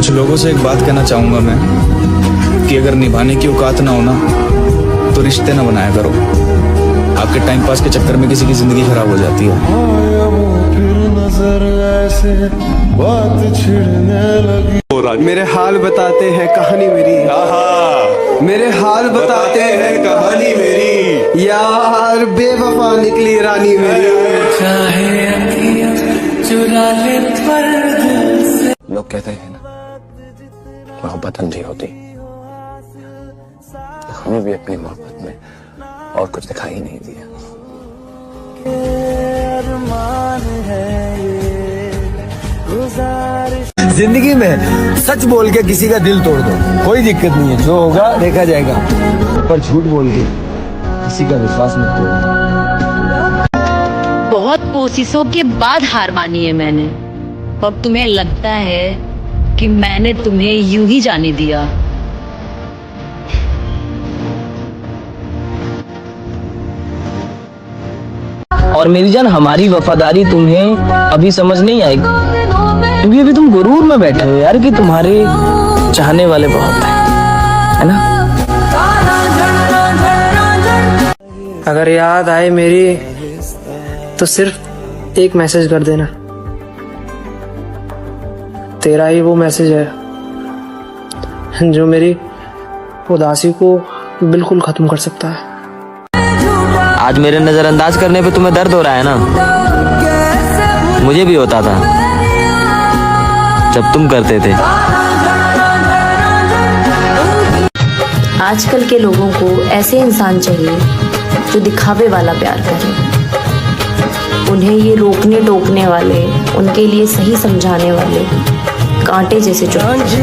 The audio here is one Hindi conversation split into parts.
कुछ लोगों से एक बात कहना चाहूंगा मैं कि अगर निभाने की औकात ना हो ना तो रिश्ते ना बनाया करो। आपके टाइम पास के चक्कर में किसी की जिंदगी खराब हो जाती है। फिर नजर ऐसे बात छिड़ने लगी। मेरे हाल बताते हैं कहानी मेरी, मेरे हाल बताते हैं कहानी मेरी, यार बेवफा निकली रानी मेरी। लोग कहते हैं ना मोहब्बत अंधी होती, हमें भी अपनी मोहब्बत में और कुछ दिखाई नहीं दिया। जिंदगी में सच बोल के किसी का दिल तोड़ दो, कोई दिक्कत नहीं है, जो होगा देखा जाएगा, पर झूठ बोल के किसी का विश्वास मत तोड़ो। बहुत कोशिशों के बाद हार मानी है मैंने। अब तुम्हें लगता है कि मैंने तुम्हें यूं ही जाने दिया। और मेरी जान, हमारी वफादारी तुम्हें अभी समझ नहीं आएगी, क्योंकि अभी तुम गुरूर में बैठे हो यार कि तुम्हारे चाहने वाले बहुत है ना। अगर याद आए मेरी तो सिर्फ एक मैसेज कर देना। तेरा ही वो मैसेज है जो मेरी उदासी को बिल्कुल खत्म कर सकता है। आज मेरे नजरअंदाज करने पे तुम्हें दर्द हो रहा है ना, मुझे भी होता था जब तुम करते थे। आजकल के लोगों को ऐसे इंसान चाहिए जो दिखावे वाला प्यार करे। उन्हें ये रोकने टोकने वाले, उनके लिए सही समझाने वाले कांटे जैसे चुभते।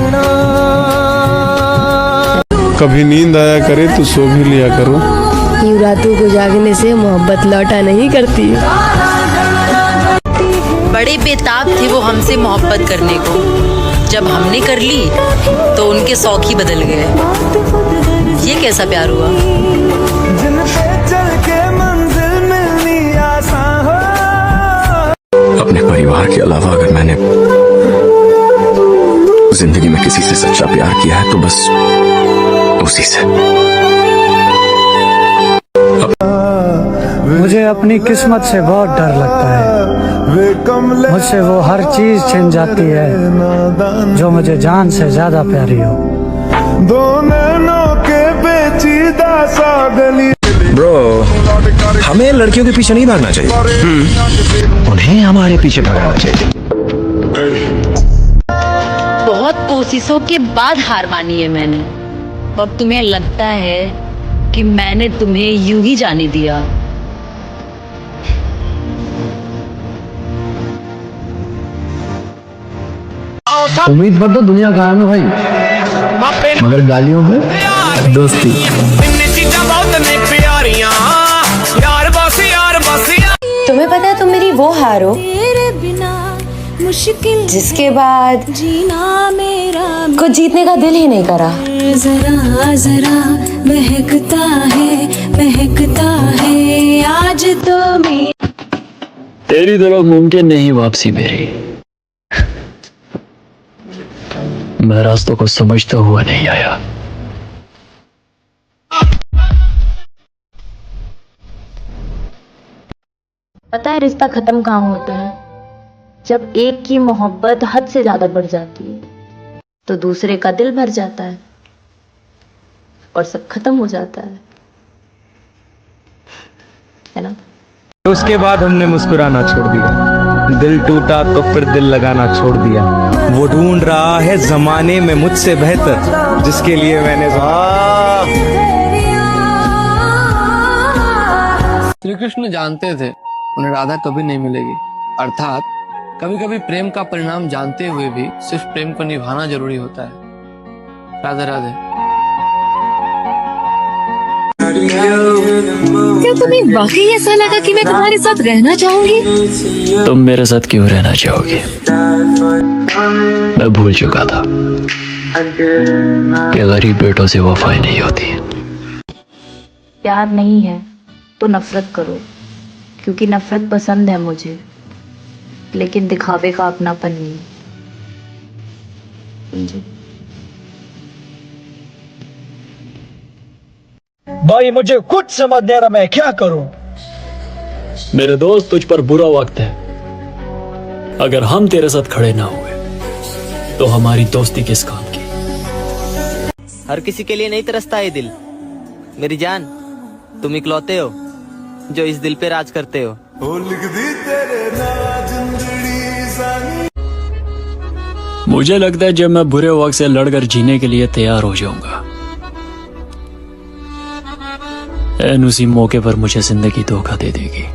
कभी नींद आया करे तो सो भी लिया करो। यूं रातों को जागने से मोहब्बत लौटा नहीं करती। बड़े बेताब थे वो हमसे मोहब्बत करने को, जब हमने कर ली तो उनके शौक ही बदल गए। ये कैसा प्यार हुआ? अपने परिवार के अलावा अगर मैंने जिंदगी में किसी से सच्चा प्यार किया है तो बस उसी से। मुझे अपनी किस्मत से बहुत डर लगता है। मुझसे वो हर चीज छिन जाती है जो मुझे जान से ज्यादा प्यारी हो। ब्रो, हमें लड़कियों के पीछे नहीं भागना चाहिए, उन्हें हमारे पीछे भागना चाहिए। बहुत कोशिशों के बाद हार मानी है मैंने। अब तुम्हें लगता है कि मैंने तुम्हें यूं ही जाने दिया। उम्मीद पर तो दुनिया कायम है भाई, मगर गालियों में दोस्ती। तुम्हें पता है तुम मेरी वो हार हो जिसके बाद जीना मेरा कुछ जीतने का दिल ही नहीं करा। जरा जरा महकता है आज तो तेरी तरफ मुमकिन नहीं वापसी मेरी। मैं रास्तों को समझता हुआ नहीं आया। पता है रिश्ता खत्म कहाँ होता है? जब एक की मोहब्बत हद से ज्यादा बढ़ जाती है तो दूसरे का दिल भर जाता है और सब खत्म हो जाता है ना। उसके बाद हमने मुस्कुराना छोड़ दिया, दिल टूटा तो फिर दिल लगाना छोड़ दिया। वो ढूंढ रहा है जमाने में मुझसे बेहतर, जिसके लिए मैंने श्री कृष्ण जानते थे उन्हें राधा कभी नहीं मिलेगी, अर्थात कभी कभी प्रेम का परिणाम जानते हुए भी सिर्फ प्रेम को निभाना जरूरी होता है। राधे राधे। क्या तुम्हें वाकई ऐसा लगा कि मैं तुम्हारे साथ रहना चाहूंगी? तुम मेरे साथ क्यों रहना चाहोगे? मैं भूल चुका था कि गरीब बेटों से वफाई नहीं होती। प्यार नहीं है तो नफरत करो, क्योंकि नफरत पसंद है मुझे, लेकिन दिखावे का अपनापन नहीं। भाई मुझे कुछ समझ नहीं आ रहा, मैं क्या करूं? मेरे दोस्त, तुझ पर बुरा वक्त है। अगर हम तेरे साथ खड़े ना हुए तो हमारी दोस्ती किस काम की? हर किसी के लिए नहीं तरसता ये दिल। मेरी जान, तुम इकलौते हो जो इस दिल पे राज करते हो। मुझे लगता है जब मैं बुरे वक्त से लड़कर जीने के लिए तैयार हो जाऊंगा, एन उसी मौके पर मुझे जिंदगी धोखा दे देगी।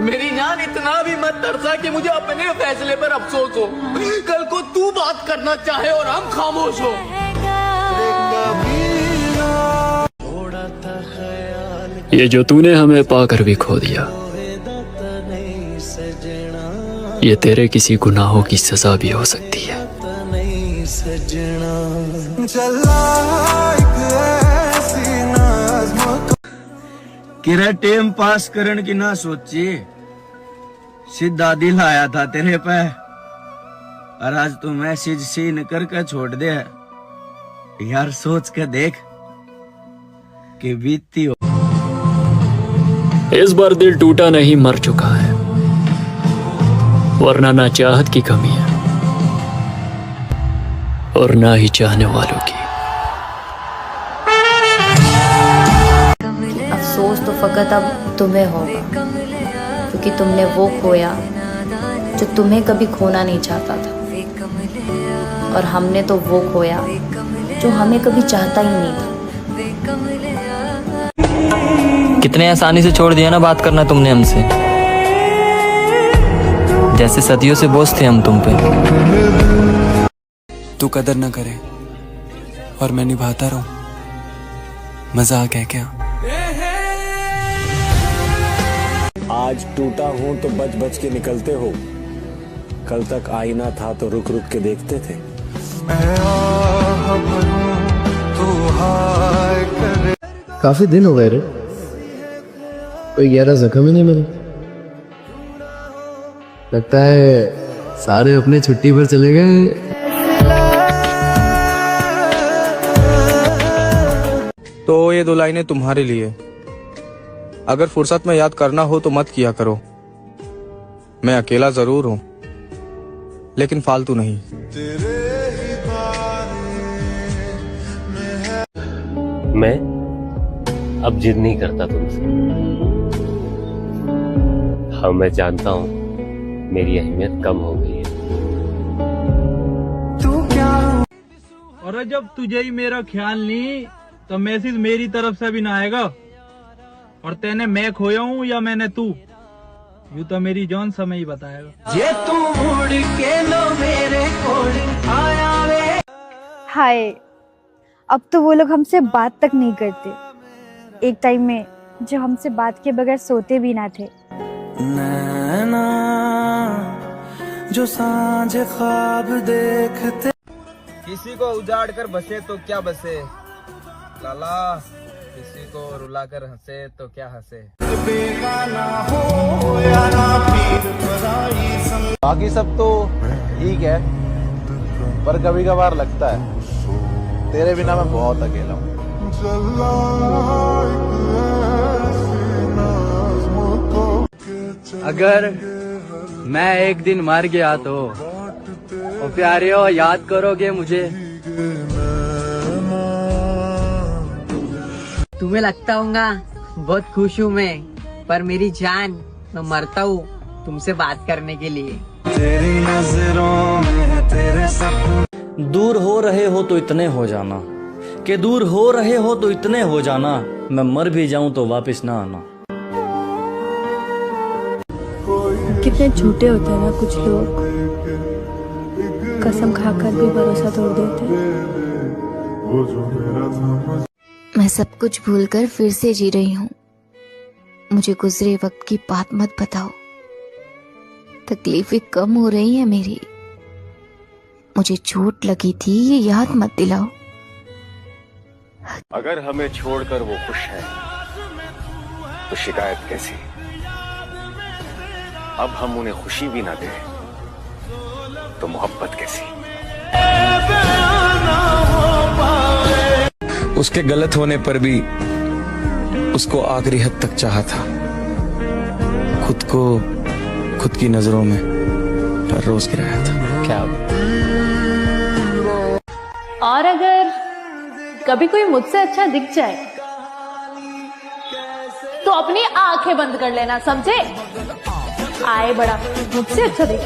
मेरी जान, इतना भी मत तरसा कि मुझे अपने फैसले पर अफसोस हो। कल को तू बात करना चाहे और हम खामोश हो। ये जो तूने हमें पाकर भी खो दिया, ये तेरे किसी गुनाहों की सजा भी हो सकती है। किरा टाइम पास करने की ना सोची, सीधा दिल आया था तेरे पे, और आज तू मैसेज सीन करके छोड़ दे। यार सोच के देख कि बीतती हो। इस बार दिल टूटा नहीं, मर चुका है, वरना ना चाहत की कमी है और ना ही चाहने वालों की। अफसोस तो फकत अब तुम्हें होगा, क्योंकि तुमने वो खोया जो तुम्हें कभी खोना नहीं चाहता था, और हमने तो वो खोया जो हमें कभी चाहता ही नहीं था। कितने आसानी से छोड़ दिया ना बात करना तुमने हमसे, जैसे सदियों से बोझ थे हम तुम पे। तू कदर न करे और मैं निभाता रहूं, मजाक है क्या? आज टूटा हूं तो बच बच के निकलते हो, कल तक आईना था तो रुक रुक के देखते थे। काफी दिन हो गए रे, कोई गहरा जख्म ही नहीं मिला। लगता है सारे अपने छुट्टी पर चले गए। तो ये 2 लाइनें तुम्हारे लिए। अगर फुर्सत में याद करना हो तो मत किया करो। मैं अकेला जरूर हूं, लेकिन फालतू नहीं। मैं अब जिद नहीं करता तुमसे। हाँ, मैं जानता हूँ मेरी अहमियत कम हो गई है। और जब तुझे ही मेरा ख्याल नहीं तो मैसेज मेरी तरफ से भी ना आएगा। और तेने मैं खोया हूँ या मैंने तू, यूं तो मेरी जान समय ही बताएगा। ये तू मुड़ के लो मेरे कोल आया वे। हाय, अब तो वो लोग हमसे बात तक नहीं करते। एक टाइम में जो हमसे बात के बगैर सोते भी ना थे। नैना जो सांझ ख्वाब देखते, किसी को उजाड़ कर बसे तो क्या बसे लाला, किसी को रुला कर हंसे तो क्या हंसे। बाकी सब तो ठीक है, पर कभी कभार लगता है तेरे बिना मैं बहुत अकेला हूँ। अगर मैं एक दिन मर गया तो प्यारियों याद करोगे मुझे? तुम्हें लगता होगा बहुत खुश हूँ मैं, पर मेरी जान, मैं मरता हूँ तुमसे बात करने के लिए। तेरी नजरों में तेरे सपने। दूर हो रहे हो तो इतने हो जाना, कि दूर हो रहे हो तो इतने हो जाना, मैं मर भी जाऊं तो वापस ना आना। कितने झूठे होते हैं ना कुछ लोग, कसम खाकर भी भरोसा तोड़ देते हैं। मैं सब कुछ भूलकर फिर से जी रही हूँ। मुझे गुजरे वक्त की बात मत बताओ, तकलीफें कम हो रही है मेरी। मुझे चोट लगी थी ये याद मत दिलाओ। अगर हमें छोड़कर वो खुश है तो शिकायत कैसी? अब हम उन्हें खुशी भी ना दें तो मोहब्बत कैसी। उसके गलत होने पर भी उसको आखिरी हद तक चाहा था। खुद को खुद की नजरों में हर रोज गिराया था। क्या और अगर कभी कोई मुझसे अच्छा दिख जाए तो अपनी आंखें बंद कर लेना, समझे? आए बड़ा मुझसे अच्छा दिख।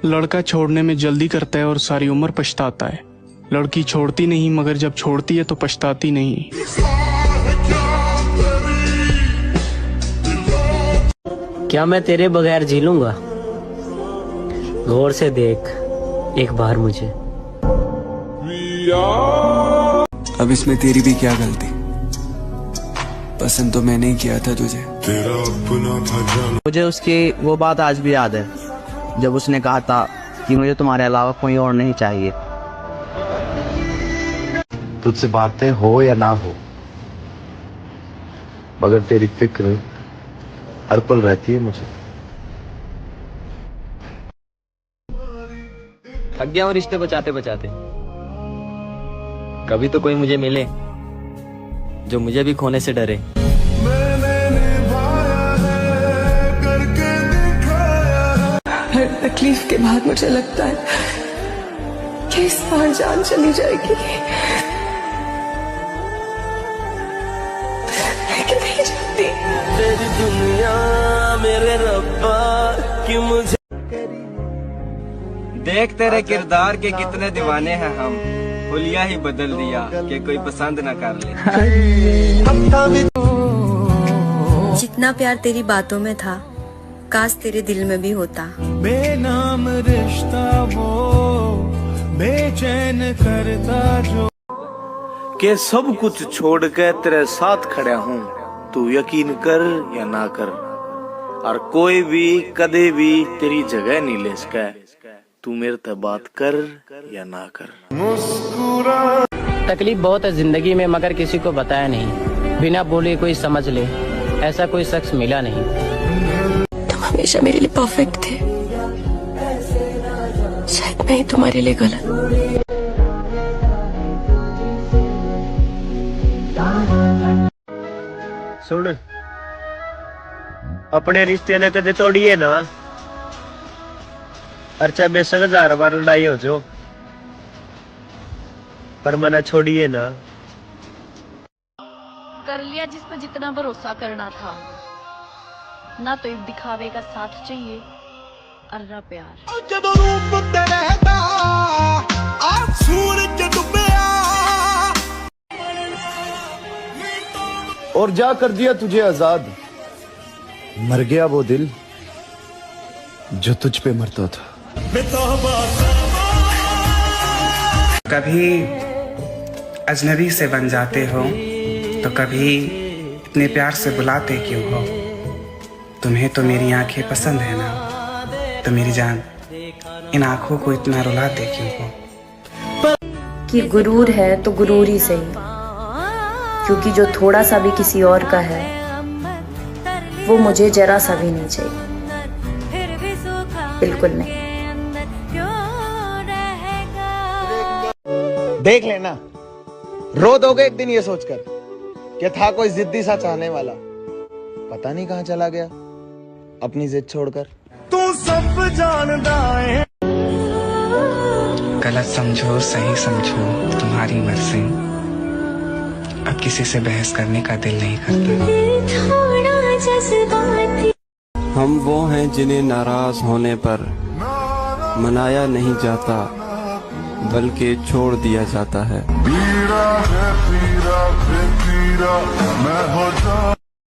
लड़का छोड़ने में जल्दी करता है और सारी उम्र पछताता है। लड़की छोड़ती नहीं, मगर जब छोड़ती है तो पछताती नहीं। क्या मैं तेरे बगैर जी लूंगा? गौर से देख एक बार मुझे। अब इसमें तेरी भी क्या गलती? पसंद तो मैंने ही किया था तुझे। मुझे उसकी वो बात आज भी याद है जब उसने कहा था कि मुझे तुम्हारे अलावा कोई और नहीं चाहिए। तुझसे बातें हो या ना हो, मगर तेरी फिक्र हर पल रहती है मुझे। थक गया हूँ रिश्ते बचाते बचाते। कभी तो कोई मुझे मिले जो मुझे भी खोने से डरे। हर तकलीफ के बाद मुझे लगता है कि इस बार जान चली जाएगी, लेकिन नहीं जाती। तेरी दुनिया मेरे रब्बा कि मुझे देख तेरे किरदार के कितने दीवाने हैं हम। हुलिया ही बदल दिया कि कोई पसंद ना कर ले। जितना प्यार तेरी बातों में था, काश तेरे दिल में भी होता। बेनाम रिश्ता वो बेचैन करता जो के सब कुछ छोड़ के तेरे साथ खड़ा हूँ, तू यकीन कर या ना कर, और कोई भी कदे भी तेरी जगह नहीं ले सके। तू मेरे से बात कर या ना कर। तकलीफ बहुत है जिंदगी में, मगर किसी को बताया नहीं। बिना बोले कोई समझ ले, ऐसा कोई शख्स मिला नहीं। तुम हमेशा मेरे लिए परफेक्ट थे, शायद मैं ही तुम्हारे लिए गलत। सुन, अपने रिश्ते ने कदे तोड़िए ना, अच्छा बेशक 1000 बार लड़ाई हो जो, पर मना छोड़िए ना। कर लिया जिस पर जितना भरोसा करना था, ना तो एक दिखावे का साथ चाहिए और ना प्यार। और जा कर दिया तुझे आजाद, मर गया वो दिल जो तुझ पे मरता था। कभी अजनबी से बन जाते हो तो कभी इतने प्यार से बुलाते क्यों हो? तुम्हें तो मेरी आंखें पसंद है ना, तो मेरी जान इन आंखों को इतना रुलाते क्यों हो? कि गुरूर है तो गुरूर ही सही, क्योंकि जो थोड़ा सा भी किसी और का है वो मुझे जरा सा भी नहीं चाहिए, बिल्कुल नहीं। देख लेना, रो दोगे एक दिन ये सोचकर कि था कोई जिद्दी सा चाहने वाला, पता नहीं कहाँ चला गया अपनी जिद छोड़कर। तू सब जानता है। गलत समझो सही समझो तुम्हारी मर्जी, अब किसी से बहस करने का दिल नहीं करता। हम वो हैं जिन्हें नाराज होने पर मनाया नहीं जाता, बल्कि छोड़ दिया जाता है।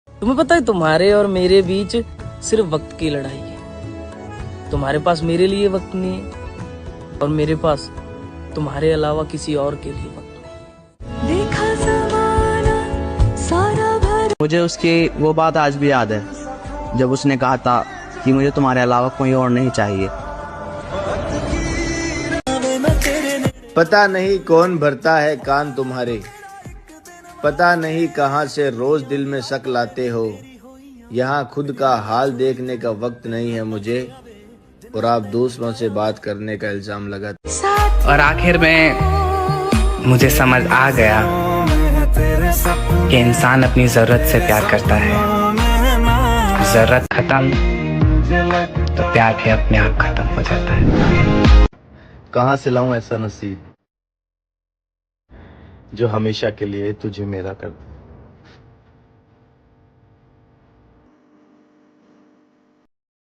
तुम्हें पता है तुम्हारे और मेरे बीच सिर्फ वक्त की लड़ाई है। तुम्हारे पास मेरे लिए वक्त नहीं है और मेरे पास तुम्हारे अलावा किसी और के लिए वक्त नहीं। देखा ज़माना सारा भर। मुझे उसकी वो बात आज भी याद है जब उसने कहा था कि मुझे तुम्हारे अलावा कोई और नहीं चाहिए। पता नहीं कौन भरता है कान तुम्हारे, पता नहीं कहां से रोज दिल में शक लाते हो, यहाँ खुद का हाल देखने का वक्त नहीं है मुझे, और आप दूसरों से बात करने का इल्जाम लगाते। और आखिर में मुझे समझ आ गया कि इंसान अपनी जरूरत से प्यार करता है, जरूरत खत्म तो प्यार भी अपने आप खत्म हो जाता है। कहाँ से लाऊं ऐसा नसीब जो हमेशा के लिए तुझे मेरा कर दे।